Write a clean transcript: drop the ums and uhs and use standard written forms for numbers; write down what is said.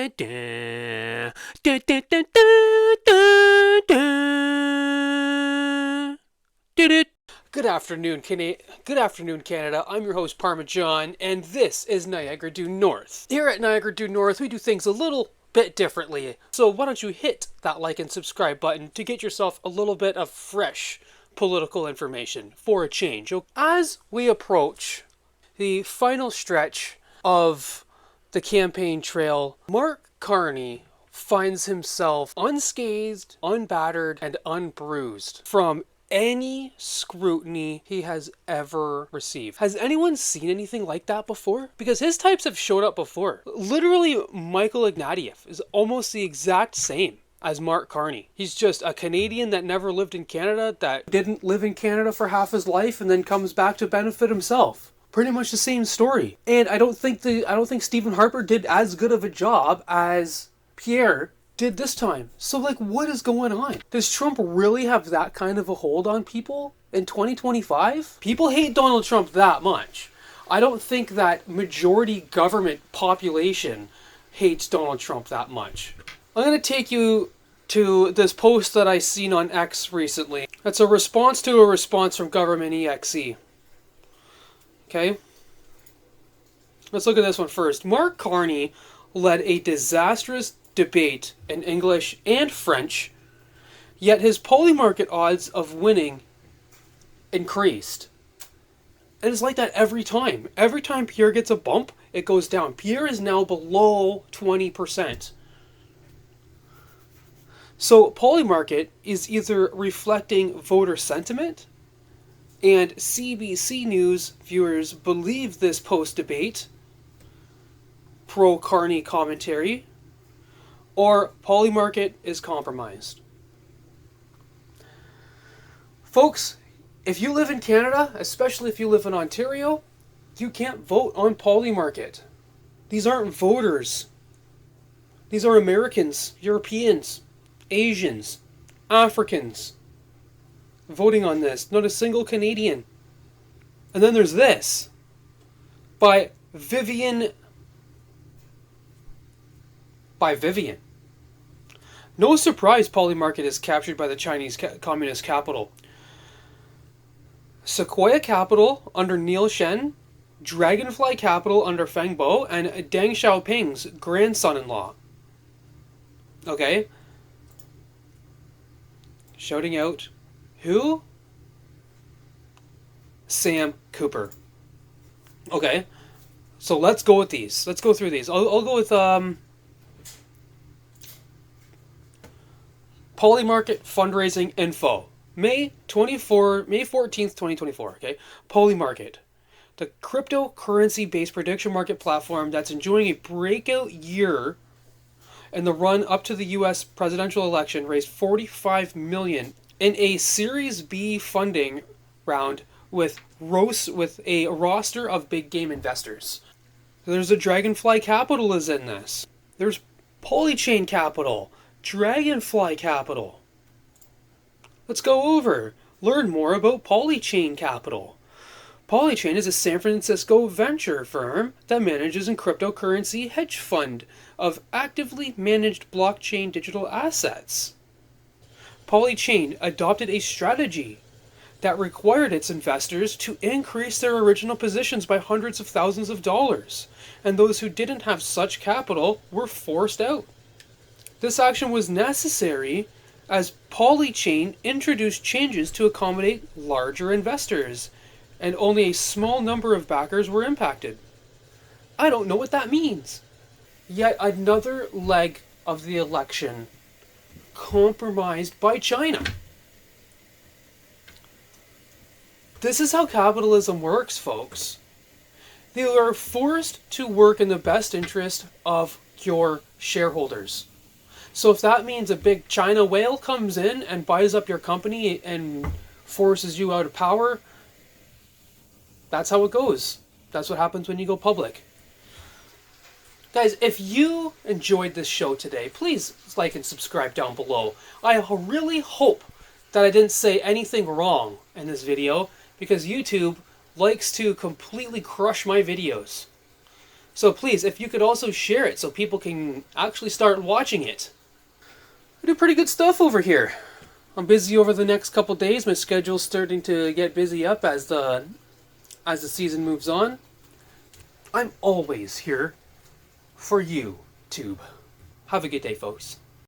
Good afternoon, Canada. I'm your host, Parmesan, and this is Niagara Due North. Here at Niagara Due North, we do things a little bit differently. So why don't you hit that like and subscribe button to get yourself a little bit of fresh political information for a change. As we approach the final stretch of the campaign trail, Mark Carney finds himself unscathed, unbattered, and unbruised from any scrutiny he has ever received. Has anyone seen anything like that before? Because his types have showed up before. Literally, Michael Ignatieff is almost the exact same as Mark Carney. He's just a Canadian that never lived in Canada, that didn't live in Canada for half his life, and then comes back to benefit himself. Pretty much the same story. And I don't think Stephen Harper did as good of a job as Pierre did this time. So, what is going on? Does Trump really have that kind of a hold on people in 2025? People hate Donald Trump that much. I don't think that majority government population hates Donald Trump that much. I'm going to take you to this post that I seen on X recently. That's a response from Government EXE. Okay? Let's look at this one first. Mark Carney led a disastrous debate in English and French, yet his PolyMarket odds of winning increased. And it's like that every time. Every time Pierre gets a bump, it goes down. Pierre is now below 20%. So PolyMarket is either reflecting voter sentiment, and CBC News viewers believe this post-debate pro-Carney commentary, or PolyMarket is compromised. Folks, if you live in Canada, especially if you live in Ontario, you can't vote on PolyMarket. These aren't voters. These are Americans, Europeans, Asians, Africans voting on this. Not a single Canadian. And then there's this by Vivian. No surprise PolyMarket is captured by the Chinese Communist capital. Sequoia Capital under Neil Shen, Dragonfly Capital under Feng Bo, and Deng Xiaoping's grandson-in-law. Okay? Shouting out, who? Sam Cooper. Okay, so let's go with these. Let's go through these. I'll go with PolyMarket fundraising info. May 14th, 2024. Okay, PolyMarket, the cryptocurrency-based prediction market platform that's enjoying a breakout year in the run up to the U.S. presidential election, raised $45 million in a Series B funding round with a roster of big game investors. There's a Dragonfly Capital is in this. There's Polychain Capital, Dragonfly Capital. Let's go learn more about Polychain Capital. Polychain is a San Francisco venture firm that manages a cryptocurrency hedge fund of actively managed blockchain digital assets. Polychain adopted a strategy that required its investors to increase their original positions by hundreds of thousands of dollars, and those who didn't have such capital were forced out. This action was necessary as Polychain introduced changes to accommodate larger investors, and only a small number of backers were impacted. I don't know what that means. Yet another leg of the election compromised by China. This is how capitalism works, folks. They are forced to work in the best interest of your shareholders. So if that means a big China whale comes in and buys up your company and forces you out of power, that's how it goes. That's what happens when you go public. Guys, if you enjoyed this show today, please like and subscribe down below. I really hope that I didn't say anything wrong in this video, because YouTube likes to completely crush my videos. So please, if you could also share it so people can actually start watching it. I do pretty good stuff over here. I'm busy over the next couple days. My schedule's starting to get busy up as the season moves on. I'm always here for you, Tube. Have a good day, folks.